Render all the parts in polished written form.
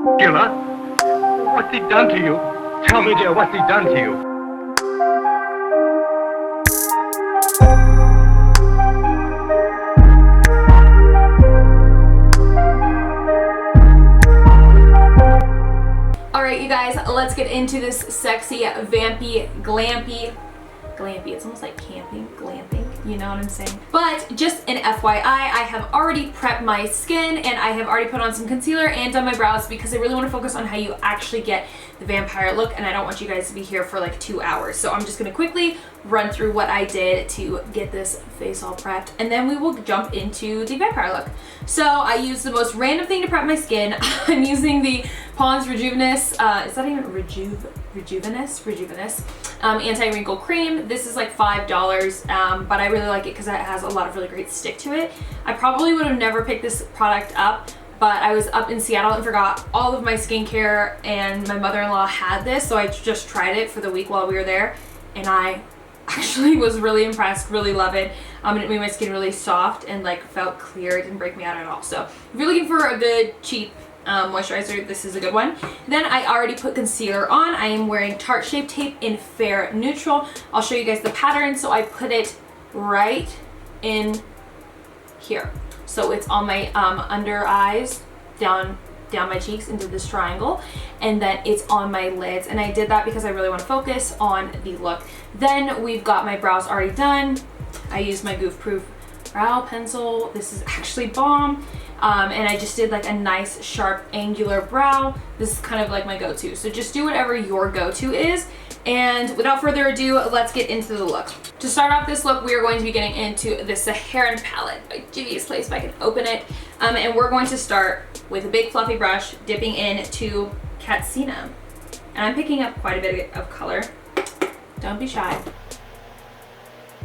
Gilla, what's he done to you? Tell me, dear, what's he done to you? Alright, you guys, let's get into this sexy, vampy, glampy. It's almost like camping, glamping, you know what I'm saying? But just an FYI, I have already prepped my skin and I have already put on some concealer and done my brows because I really want to focus on how you actually get the vampire look, and I don't want you guys to be here for like 2 hours. So I'm just gonna quickly run through what I did to get this face all prepped, and then we will jump into the vampire look. So I used the most random thing to prep my skin. I'm using the Pond's Rejuveness, is that even Rejuveness anti-wrinkle cream. This is like $5, but I really like it because it has a lot of really great stick to it. I probably would have never picked this product up, but I was up in Seattle and forgot all of my skincare, and my mother-in-law had this, so I just tried it for the week while we were there, and I actually was really impressed, really love it. And it made my skin really soft and like felt clear. It didn't break me out at all. So if you're looking for a good cheap moisturizer, this is a good one. Then I already put concealer on. I am wearing Tarte Shape Tape in Fair Neutral. I'll show you guys the pattern. So I put it right in here. So it's on my under eyes, down my cheeks into this triangle, and then it's on my lids, and I did that because I really want to focus on the look. Then we've got my brows already done. I used my Goof Proof brow pencil. This is actually bomb. And I just did like a nice sharp angular brow. This is kind of like my go-to, so just do whatever your go-to is. And without further ado, let's get into the look. To start off this look, we are going to be getting into the Saharan palette by Juvia's Place, if I can open it. And we're going to start with a big fluffy brush, dipping into Katsina. And I'm picking up quite a bit of color. Don't be shy.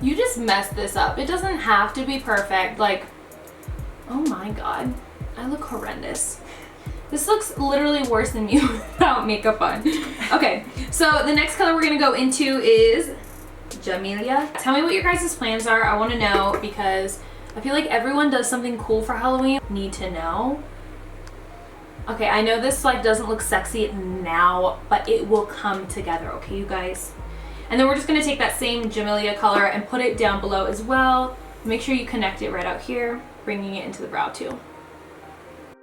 You just messed this up. It doesn't have to be perfect. Like, oh my God, I look horrendous. This looks literally worse than me without makeup on. Okay, so the next color we're gonna go into is Jamelia. Tell me what your guys' plans are. I wanna know because I feel like everyone does something cool for Halloween. Need to know. Okay, I know this like doesn't look sexy now, but it will come together, okay, you guys? And then we're just gonna take that same Jamelia color and put it down below as well. Make sure you connect it right out here, bringing it into the brow too.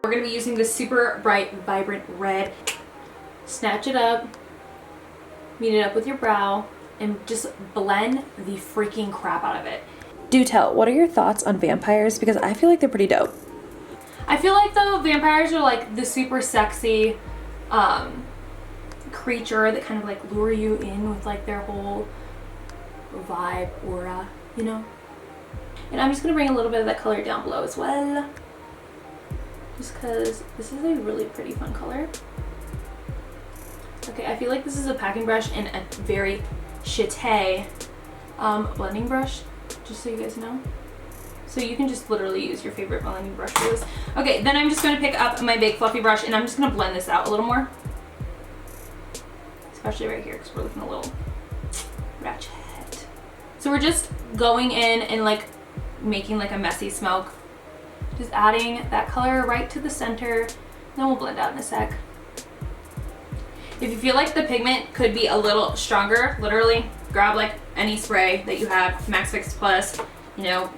We're gonna be using this super bright, vibrant red. Snatch it up, meet it up with your brow, and just blend the freaking crap out of it. Do tell, what are your thoughts on vampires? Because I feel like they're pretty dope. I feel like though vampires are like the super sexy creature that kind of like lure you in with like their whole vibe, aura, you know? And I'm just gonna bring a little bit of that color down below as well, just because this is a really pretty fun color. Okay, I feel like this is a packing brush and a very chitay blending brush, just so you guys know. So you can just literally use your favorite blending brush for this. Okay, then I'm just gonna pick up my big fluffy brush and I'm just gonna blend this out a little more. Especially right here, because we're looking a little ratchet. So we're just going in and like making like a messy smoke. Just adding that color right to the center, then we'll blend out in a sec. If you feel like the pigment could be a little stronger, literally grab like any spray that you have, Max Fix Plus, you know,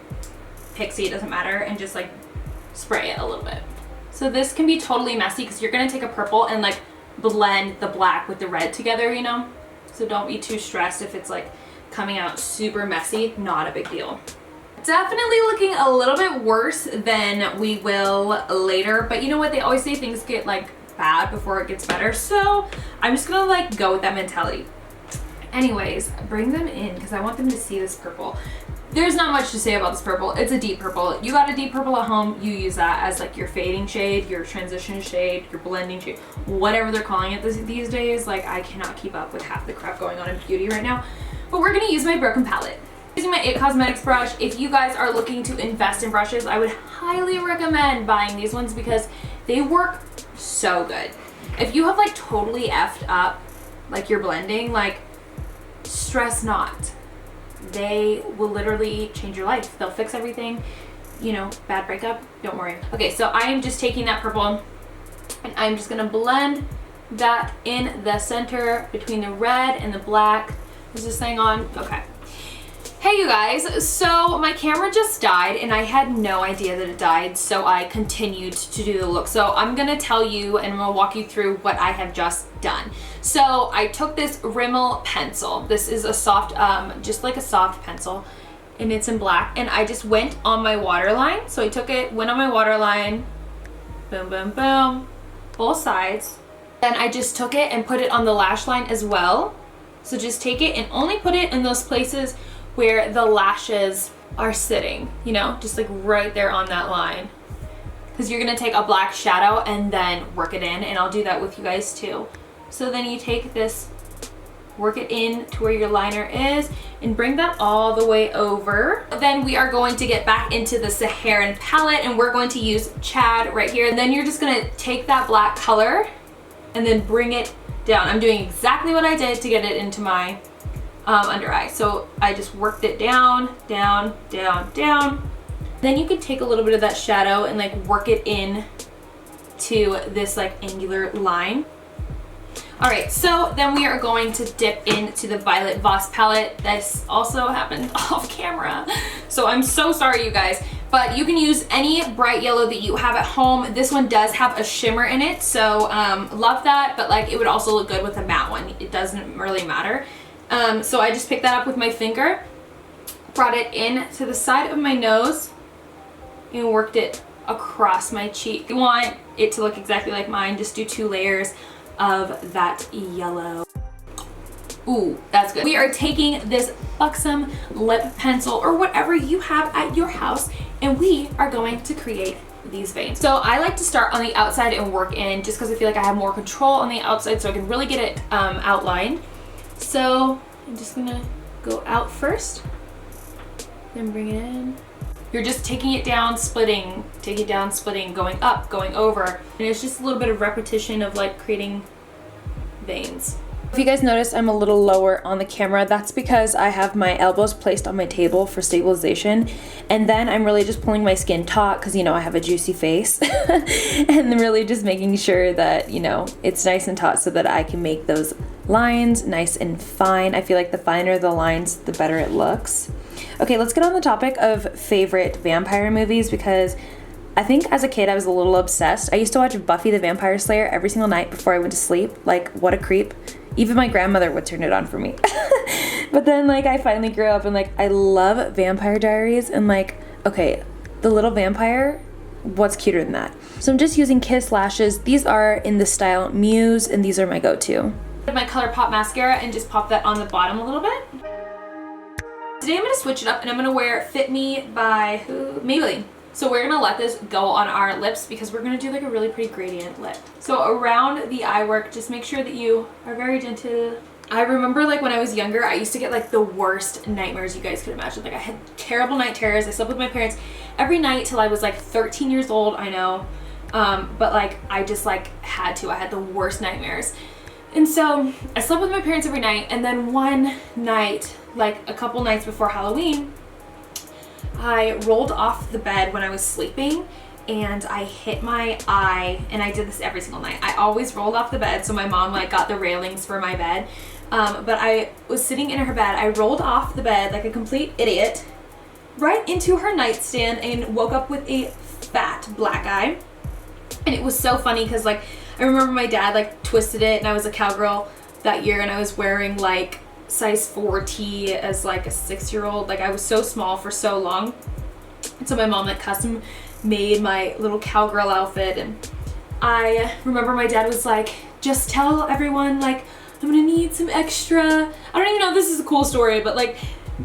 Pixie, it doesn't matter, and just like spray it a little bit. So this can be totally messy because you're gonna take a purple and like blend the black with the red together, you know? So don't be too stressed if it's like coming out super messy, not a big deal. Definitely looking a little bit worse than we will later, but you know what, they always say things get like bad before it gets better, so I'm just gonna like go with that mentality. Anyways, bring them in because I want them to see this purple. There's not much to say about this purple. It's a deep purple. You got a deep purple at home, you use that as like your fading shade, your transition shade, your blending shade, whatever they're calling it these days. Like, I cannot keep up with half the crap going on in beauty right now. But we're gonna use my Broken palette. Using my IT Cosmetics brush. If you guys are looking to invest in brushes, I would highly recommend buying these ones because they work so good. If you have like totally effed up like your blending, like, stress not. They will literally change your life. They'll fix everything. You know, bad breakup, don't worry. Okay, so I am just taking that purple And I'm just gonna blend that in the center between the red and the black. Is this thing on? Okay. Hey you guys, so my camera just died and I had no idea that it died, so I continued to do the look. So I'm gonna tell you and I'm gonna walk you through what I have just done. So I took this Rimmel pencil. This is a soft, just like a soft pencil, and it's in black, and I just went on my waterline. So I took it, went on my waterline, boom, boom, boom, both sides. Then I just took it and put it on the lash line as well. So just take it and only put it in those places where the lashes are sitting, you know, just like right there on that line. Because you're gonna take a black shadow and then work it in, and I'll do that with you guys too. So then you take this, work it in to where your liner is, and bring that all the way over. Then we are going to get back into the Saharan palette, and we're going to use Chad right here. And then you're just gonna take that black color and then bring it down. I'm doing exactly what I did to get it into my under eye. So I just worked it down, down, down, down. Then you could take a little bit of that shadow and like work it in to this like angular line. All right, so then we are going to dip into the Violet Voss palette. This also happened off camera, so I'm so sorry you guys, but you can use any bright yellow that you have at home. This one does have a shimmer in it, so love that, but like it would also look good with a matte one. It doesn't really matter. So I just picked that up with my finger, brought it in to the side of my nose, and worked it across my cheek. If you want it to look exactly like mine, just do 2 layers of that yellow. Ooh, that's good. We are taking this buxom lip pencil or whatever you have at your house, and we are going to create these veins. So I like to start on the outside and work in, just because I feel like I have more control on the outside, so I can really get it outlined. So I'm just gonna go out first, then bring it in. You're just taking it down, splitting, take it down, splitting, going up, going over. And it's just a little bit of repetition of like creating veins. If you guys notice I'm a little lower on the camera, that's because I have my elbows placed on my table for stabilization, and then I'm really just pulling my skin taut because, you know, I have a juicy face and really just making sure that, you know, it's nice and taut so that I can make those lines nice and fine. I feel like the finer the lines, the better it looks. Okay, let's get on the topic of favorite vampire movies, because I think as a kid I was a little obsessed. I used to watch Buffy the Vampire Slayer every single night before I went to sleep. Like, what a creep. Even my grandmother would turn it on for me. But then like I finally grew up and like I love Vampire Diaries, and like, okay, the little vampire, what's cuter than that? So I'm just using Kiss lashes. These are in the style Muse, and these are my go-to. My ColourPop mascara and just pop that on the bottom a little bit. Today I'm gonna switch it up and I'm gonna wear Fit Me by Maybelline. So we're gonna let this go on our lips because we're gonna do like a really pretty gradient lip. So around the eye work, just make sure that you are very gentle. I remember like when I was younger, I used to get like the worst nightmares you guys could imagine. Like I had terrible night terrors. I slept with my parents every night till I was like 13 years old, I know. But like I just like had to. I had the worst nightmares. And so I slept with my parents every night, and then one night, like a couple nights before Halloween, I rolled off the bed when I was sleeping and I hit my eye, and I did this every single night. I always rolled off the bed, so my mom like got the railings for my bed. But I was sitting in her bed, I rolled off the bed like a complete idiot, right into her nightstand, and woke up with a fat black eye. And it was so funny because like I remember my dad like twisted it, and I was a cowgirl that year, and I was wearing like size 4T as like a 6-year-old. Like I was so small for so long, and so my mom like custom made my little cowgirl outfit. And I remember my dad was like, just tell everyone like I'm gonna need some extra, I don't even know if this is a cool story, but like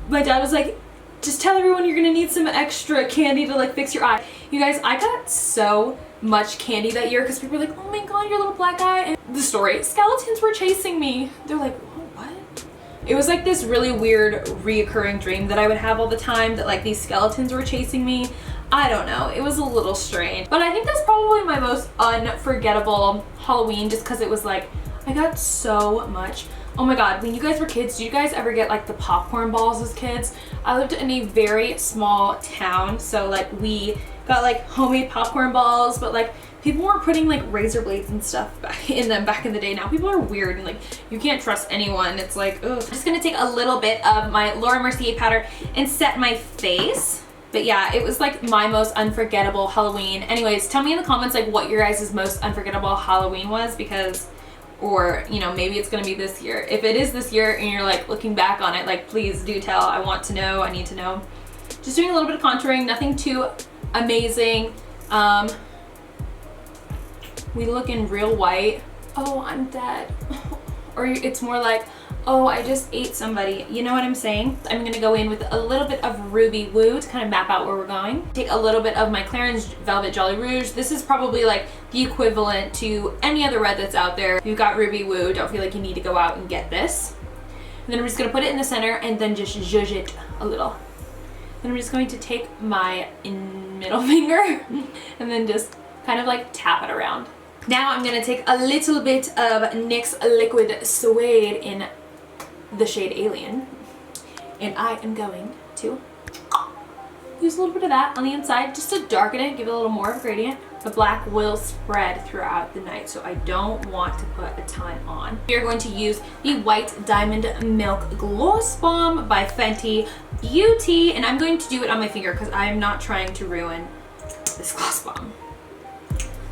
my dad was like, just tell everyone you're gonna need some extra candy to like fix your eye. You guys, I got so much candy that year because people were like, oh my god, your little black eye. And the story, skeletons were chasing me. They're like, what? It was like this really weird reoccurring dream that I would have all the time, that like these skeletons were chasing me. I don't know, it was a little strange. But I think that's probably my most unforgettable Halloween, just because it was like, I got so much. Oh my god, when you guys were kids, did you guys ever get like the popcorn balls as kids? I lived in a very small town, so like we Got like homemade popcorn balls, but like people weren't putting like razor blades and stuff back in them back in the day. Now people are weird and like you can't trust anyone. It's like, ugh. I'm just gonna take a little bit of my Laura Mercier powder and set my face. But yeah, it was like my most unforgettable Halloween. Anyways, tell me in the comments like what your guys' most unforgettable Halloween was, because, or you know, maybe it's gonna be this year. If it is this year and you're like looking back on it, like please do tell. I want to know, I need to know. Just doing a little bit of contouring, nothing too amazing. We looking real white. Oh, I'm dead. Or it's more like, oh, I just ate somebody. You know what I'm saying? I'm gonna go in with a little bit of Ruby Woo to kind of map out where we're going. Take a little bit of my Clarins Velvet Jolly Rouge. This is probably like the equivalent to any other red that's out there. If you've got Ruby Woo, don't feel like you need to go out and get this. And then I'm just gonna put it in the center and then just zhuzh it a little. Then I'm just going to take my middle finger and then just kind of like tap it around. Now I'm gonna take a little bit of NYX Liquid Suede in the shade Alien, and I am going to use a little bit of that on the inside just to darken it, give it a little more of a gradient. The black will spread throughout the night, so I don't want to put a ton on. We are going to use the White Diamond Milk Gloss Bomb by Fenty Beauty, and I'm going to do it on my finger because I am not trying to ruin this gloss bomb.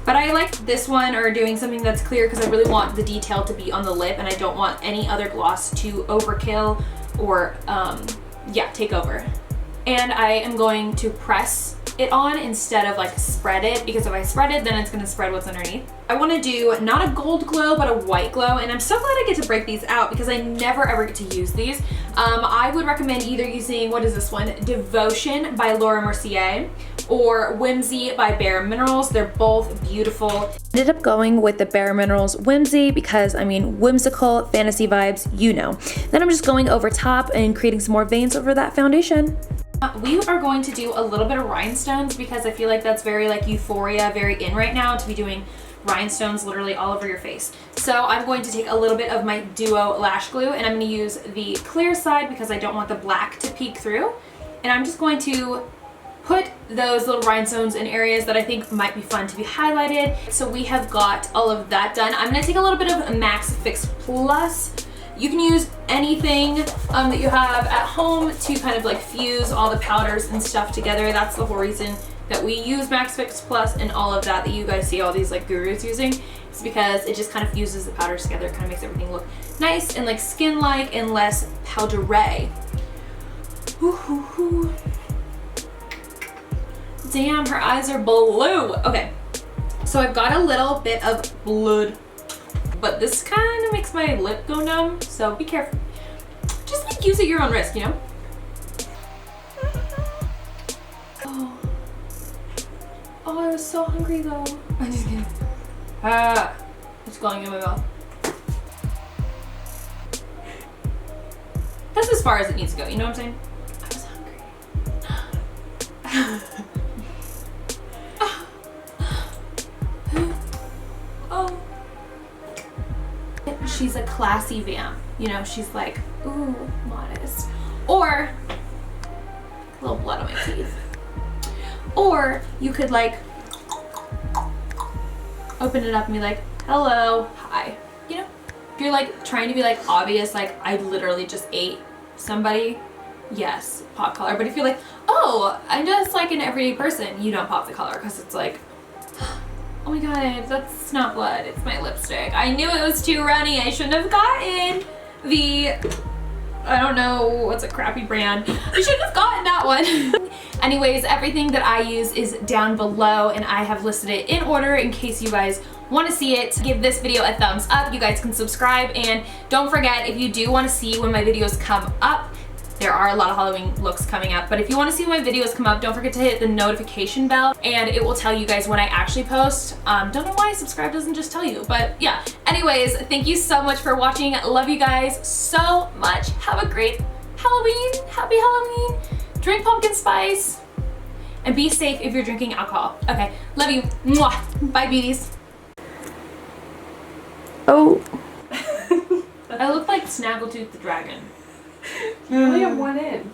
But I like this one, or doing something that's clear, because I really want the detail to be on the lip and I don't want any other gloss to overkill or yeah, take over. And I am going to press it on instead of like spread it, because if I spread it then it's going to spread what's underneath. I want to do not a gold glow but a white glow, and I'm so glad I get to break these out because I never ever get to use these. I would recommend either using, what is this one, Devotion by Laura Mercier or Whimsy by Bare Minerals. They're both beautiful. Ended up going with the Bare Minerals Whimsy because, I mean, whimsical fantasy vibes, you know. Then I'm just going over top and creating some more veins over that foundation. We are going to do a little bit of rhinestones because I feel like that's very like euphoria, very in right now to be doing rhinestones literally all over your face. So I'm going to take a little bit of my Duo Lash Glue and I'm going to use the clear side because I don't want the black to peek through. And I'm just going to put those little rhinestones in areas that I think might be fun to be highlighted. So we have got all of that done. I'm going to take a little bit of Max Fix Plus. You can use anything that you have at home to kind of like fuse all the powders and stuff together. That's the whole reason that we use Max Fix Plus and all of that you guys see all these like gurus using. It's because it just kind of fuses the powders together, kind of makes everything look nice and like skin-like and less powdery. Damn, her eyes are blue. Okay, so I've got a little bit of blood, but this kind of makes my lip go numb, so be careful. Just like use at your own risk, you know? Oh, I was so hungry though. I'm just kidding. It's going in my mouth. That's as far as it needs to go, you know what I'm saying? I was hungry. Oh. She's a classy vamp, you know, she's like, ooh, modest. Or, a little blood on my teeth. Or you could like, open it up and be like, hello, hi. You know, if you're like trying to be like obvious, like I literally just ate somebody, yes, pop color. But if you're like, oh, I'm just like an everyday person, you don't pop the color because it's like, oh my god, that's not blood, it's my lipstick. I knew it was too runny. I shouldn't have gotten the, I don't know, what's a crappy brand. I shouldn't have gotten that one. Anyways, everything that I use is down below and I have listed it in order in case you guys want to see it. Give this video a thumbs up. You guys can subscribe, and don't forget, if you do want to see when my videos come up, there are a lot of Halloween looks coming up, but if you want to see when my videos come up, don't forget to hit the notification bell and it will tell you guys when I actually post. Don't know why subscribe doesn't just tell you, but yeah. Anyways, thank you so much for watching. Love you guys so much. Have a great Halloween. Happy Halloween. Drink pumpkin spice and be safe if you're drinking alcohol. Okay, love you. Mwah. Bye, beauties. Oh. I look like Snaggletooth the dragon. You only have one in.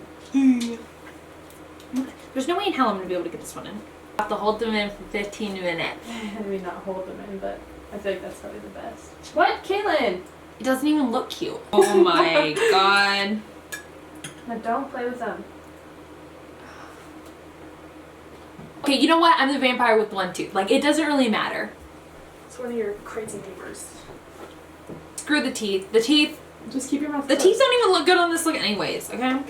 There's no way in hell I'm gonna be able to get this one in. Have to hold them in for 15 minutes. I mean, not hold them in, but I feel like that's probably the best. What, Kailin? It doesn't even look cute. Oh my god. Now don't play with them. Okay, you know what? I'm the vampire with one tooth. Like, it doesn't really matter. It's one of your crazy neighbors. Screw the teeth. The teeth, Just keep your mouth the closed. teeth don't even look good on this look anyways, okay?